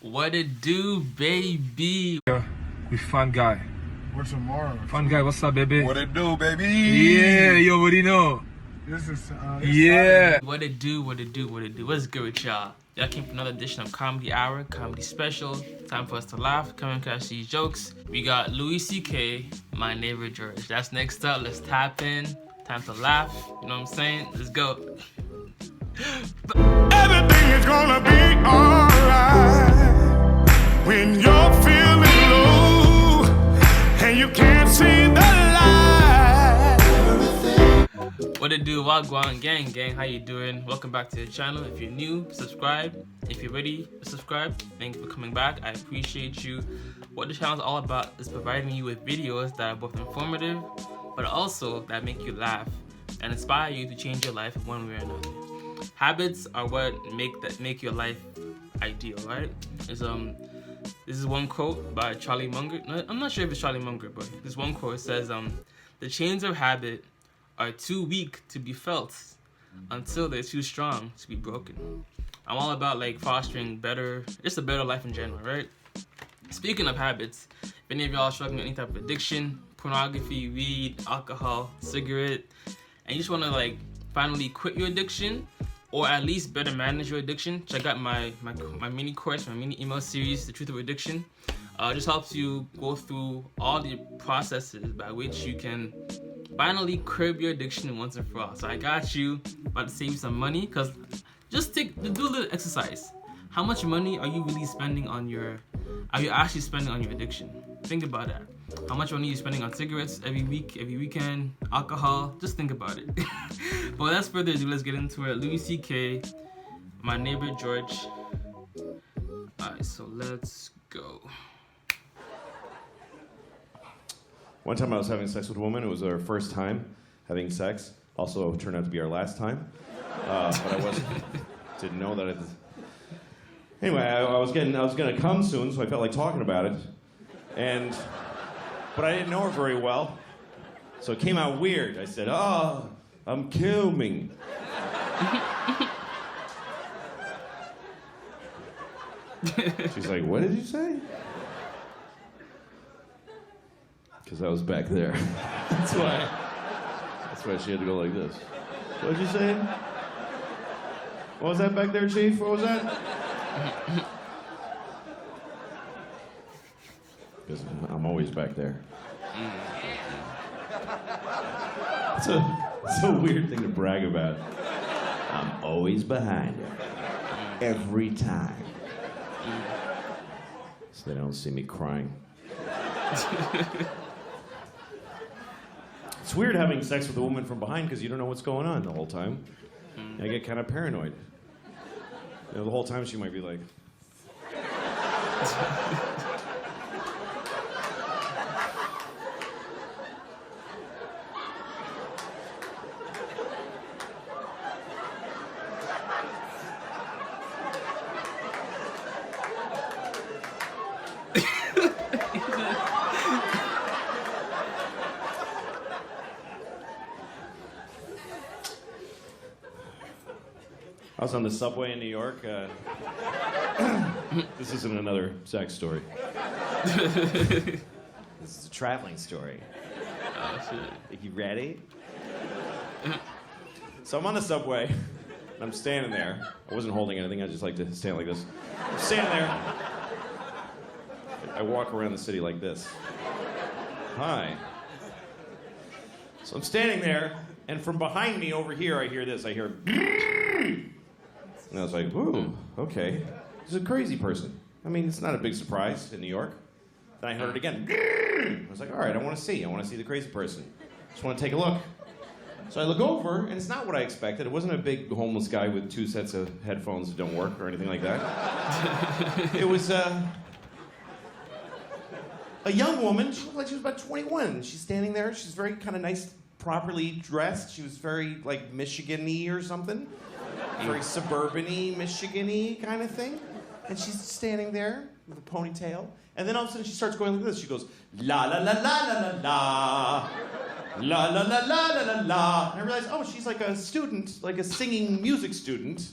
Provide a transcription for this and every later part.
What it do, baby? We fun guy. What's tomorrow? Fun guy, what's up, baby? What it do, baby? Yeah, yo, what do you know? This is Yeah. What it do, what it do, what it do. What's good with y'all? Y'all came for another edition of Comedy Hour, Comedy Special. Time for us to laugh, come and catch these jokes. We got Louis C.K., my neighbor George. That's next up. Let's tap in. Time to laugh. You know what I'm saying? Let's go. Everything is gonna be alright when you're feeling low and you can't see the light. What it do, Wagwan gang, how you doing? Welcome back to the channel. If you're new, subscribe. If you're ready to subscribe, thank you for coming back. I appreciate you. What the channel is all about is providing you with videos that are both informative, but also that make you laugh and inspire you to change your life one way or another. Habits are what make your life ideal, right? This is one quote by Charlie Munger. No, I'm not sure if it's Charlie Munger, but this one quote says, "The chains of habit are too weak to be felt until they're too strong to be broken." I'm all about like fostering just a better life in general, right? Speaking of habits, if any of y'all are struggling with any type of addiction, pornography, weed, alcohol, cigarette, and you just want to like finally quit your addiction or at least better manage your addiction, check out my mini course, my mini email series, The Truth of Addiction. Just helps you go through all the processes by which you can finally curb your addiction once and for all. So I got you, about to save you some money, because do a little exercise. How much money are you really spending are you actually spending on your addiction? Think about that. How much money are you spending on cigarettes every week, every weekend, alcohol? Just think about it. But without further ado, let's get into it. Louis C.K., my neighbor George. Alright, so let's go. One time I was having sex with a woman. It was our first time having sex. Also, it turned out to be our last time. But I didn't know that. Anyway, I was gonna come soon, so I felt like talking about it. But I didn't know her very well, so it came out weird. I said, I'm coming. She's like, what did you say? Because I was back there. That's why she had to go like this. What did you say? What was that back there, Chief? What was that? Because I'm always back there. It's a weird thing to brag about. I'm always behind her. Every time. So they don't see me crying. It's weird having sex with a woman from behind because you don't know what's going on the whole time. I get kind of paranoid. You know, the whole time she might be like... I was on the subway in New York. This isn't another sex story. This is a traveling story. Oh, shit. Are you ready? So I'm on the subway, and I'm standing there. I wasn't holding anything, I just like to stand like this. I'm standing there. I walk around the city like this. Hi. So I'm standing there, and from behind me over here, I hear this. I hear... And I was like, ooh, okay. He's a crazy person. I mean, it's not a big surprise in New York. Then I heard it again. I was like, all right, I want to see the crazy person. Just want to take a look. So I look over, and it's not what I expected. It wasn't a big homeless guy with 2 sets of headphones that don't work or anything like that. It was a young woman. She looked like she was about 21. She's standing there. She's very kind of nice, properly dressed. She was very, like, Michigan-y or something. Very suburban-y, Michigan-y kind of thing. And she's standing there with a ponytail. And then all of a sudden she starts going like this. She goes, la la la la la la la. La la la la la la la. And I realized, oh, she's like a student, like a singing music student.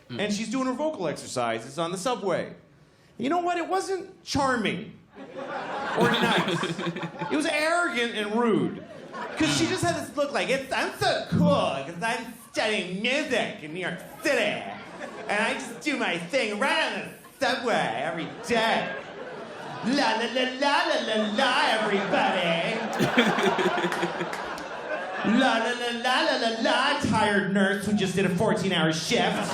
And she's doing her vocal exercises on the subway. You know what? It wasn't charming or nice. It was arrogant and rude. Because she just had this look like, I'm so cool because I'm studying music in New York City. And I just do my thing right on the subway every day. La la la la la la la, everybody. La la la la la la la, tired nurse who just did a 14-hour shift.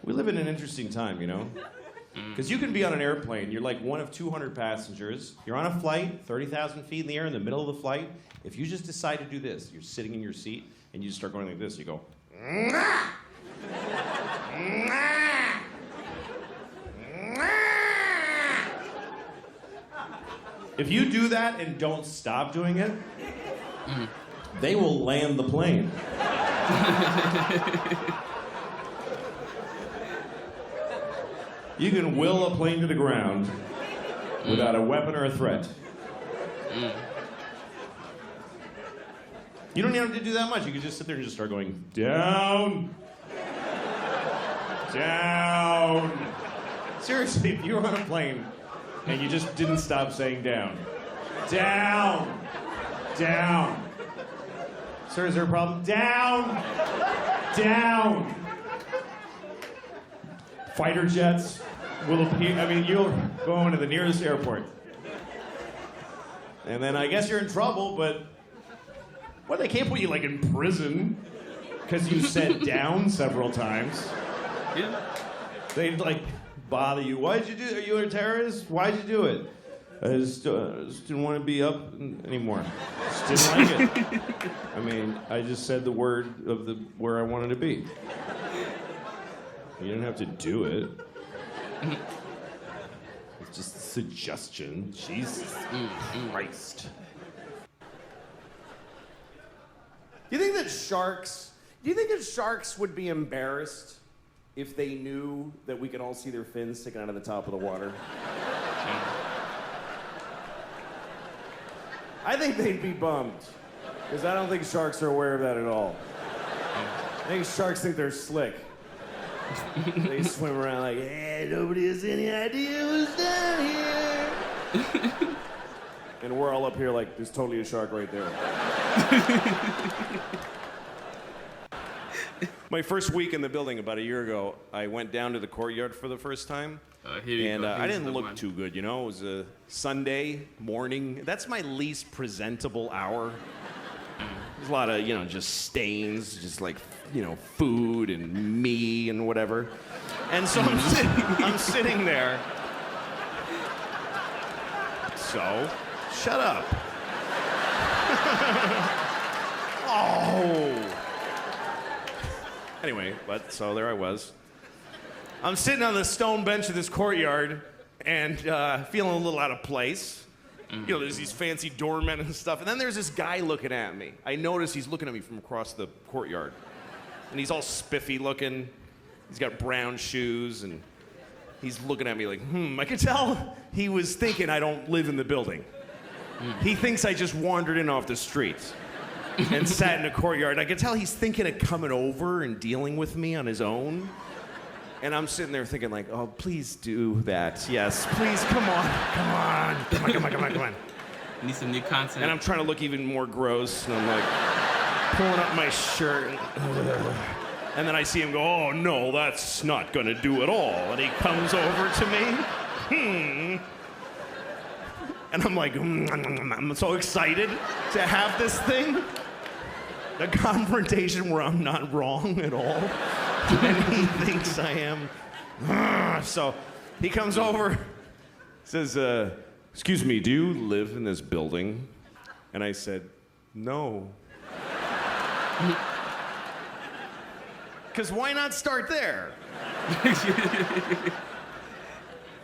We live in an interesting time, you know? Because you can be on an airplane, you're like one of 200 passengers, you're on a flight, 30,000 feet in the air, in the middle of the flight. If you just decide to do this, you're sitting in your seat, and you just start going like this, you go, "Mwah! Mwah! Mwah!" If you do that and don't stop doing it, they will land the plane. You can will a plane to the ground without a weapon or a threat. You don't even have to do that much. You can just sit there and just start going, down, down. Seriously, if you were on a plane and you just didn't stop saying down, down, down. Sir, is there a problem? Down, down. Fighter jets will appear. I mean, you'll go into the nearest airport. And then I guess you're in trouble, but well, they can't put you like in prison because you said down several times. Yeah. They'd like bother you. Why'd you do it? Are you a terrorist? Why'd you do it? I just didn't want to be up anymore. Just didn't like it. I mean, I just said the word of where I wanted to be. You didn't have to do it. It's just a suggestion. Jesus Christ. Do you think that sharks would be embarrassed if they knew that we could all see their fins sticking out of the top of the water? I think they'd be bummed. Because I don't think sharks are aware of that at all. I think sharks think they're slick. They swim around like, hey, nobody has any idea who's down here. And we're all up here like, there's totally a shark right there. My first week in the building about a year ago, I went down to the courtyard for the first time. I didn't look too good, you know? It was a Sunday morning. That's my least presentable hour. There's a lot of, just stains, just like, food and me and whatever. And so I'm sitting there. So, shut up. Oh. Anyway, so there I was. I'm sitting on the stone bench of this courtyard and feeling a little out of place. There's these fancy doormen and stuff. And then there's this guy looking at me. I notice he's looking at me from across the courtyard. And he's all spiffy looking. He's got brown shoes and he's looking at me like, I could tell he was thinking I don't live in the building. He thinks I just wandered in off the street and sat in a courtyard. I could tell he's thinking of coming over and dealing with me on his own. And I'm sitting there thinking like, oh, please do that. Yes, please, come on. Need some new content. And I'm trying to look even more gross. And I'm like pulling up my shirt. And then I see him go, oh, no, that's not going to do at all. And he comes over to me. And I'm like, I'm so excited to have this thing. The confrontation where I'm not wrong at all. And he thinks I am. So he comes over, says, excuse me, do you live in this building? And I said, no. Because why not start there?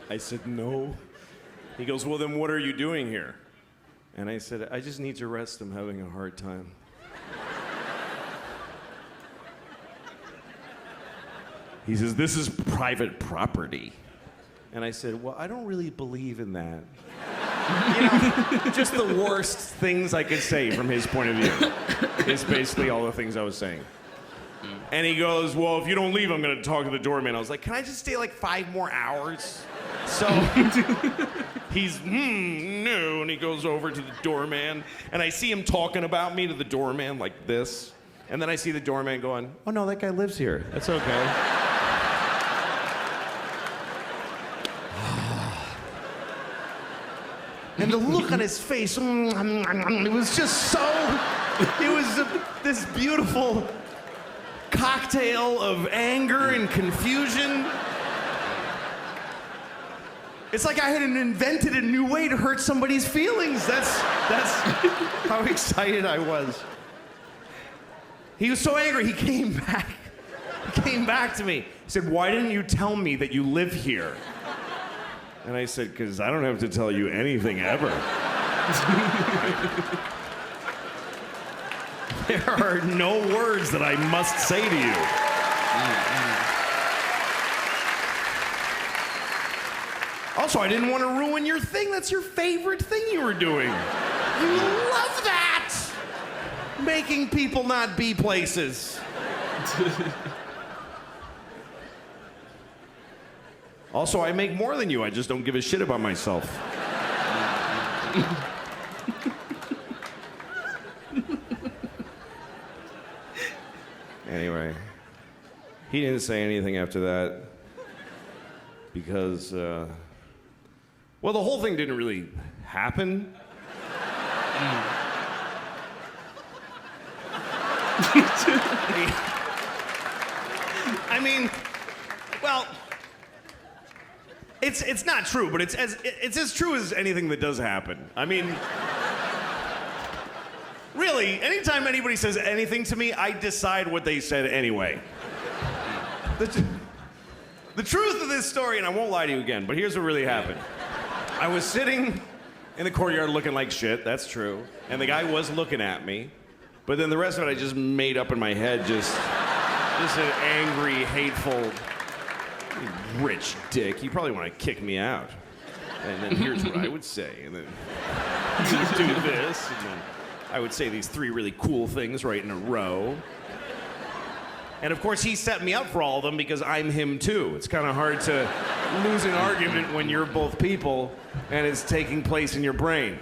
I said, no. He goes, well, then what are you doing here? And I said, I just need to rest. I'm having a hard time. He says, this is private property. And I said, well, I don't really believe in that. Just the worst things I could say from his point of view. Is basically all the things I was saying. And he goes, well, if you don't leave, I'm going to talk to the doorman. I was like, can I just stay like 5 more hours? So he's, no, and he goes over to the doorman, and I see him talking about me to the doorman like this. And then I see the doorman going, oh, no, that guy lives here. That's okay. And the look on his face, it was just so, it was this beautiful cocktail of anger and confusion. It's like I had invented a new way to hurt somebody's feelings. That's how excited I was. He was so angry, he came back. He came back to me. He said, why didn't you tell me that you live here? And I said, because I don't have to tell you anything ever. There are no words that I must say to you. Also, I didn't want to ruin your thing. That's your favorite thing you were doing. You love that! Making people not be places. Also, I make more than you. I just don't give a shit about myself. Anyway, he didn't say anything after that because, well, the whole thing didn't really happen. I mean, well, it's not true, but it's as true as anything that does happen. I mean, really, anytime anybody says anything to me, I decide what they said anyway. The truth of this story, and I won't lie to you again, but here's what really happened. I was sitting in the courtyard looking like shit, that's true, and the guy was looking at me, but then the rest of it I just made up in my head, just an angry, hateful, rich dick. He probably want to kick me out. And then here's what I would say, and then just do this, and then I would say these 3 really cool things right in a row. And of course, he set me up for all of them because I'm him too. It's kind of hard to lose an argument when you're both people and it's taking place in your brain.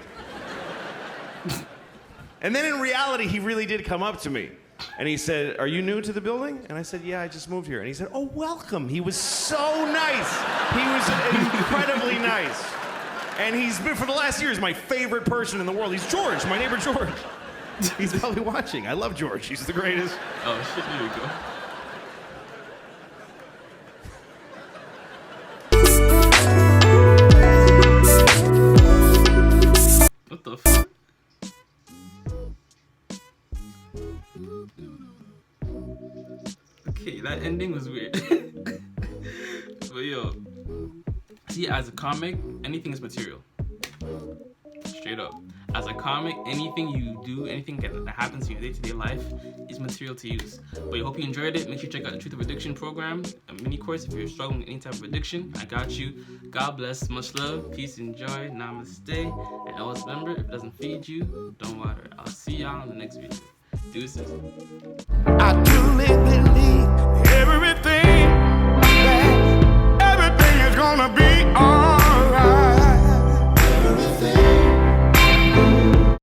And then in reality, he really did come up to me. And he said, are you new to the building? And I said, yeah, I just moved here. And he said, oh, welcome. He was so nice. He was incredibly nice. And he's been, for the last year, he's my favorite person in the world. He's George, my neighbor George. He's probably watching. I love George. He's the greatest. Oh, shit, here we go. What the fuck? Okay, that ending was weird. But yo, see, as a comic, anything is material. Straight up. As a comic, anything you do, anything that happens in your day-to-day life is material to use. But I hope you enjoyed it. Make sure you check out the Truth of Addiction program, a mini course if you're struggling with any type of addiction. I got you. God bless. Much love. Peace and joy. Namaste. And always remember, if it doesn't feed you, don't water it. I'll see y'all in the next video. Deuces. I truly believe everything is gonna be alright.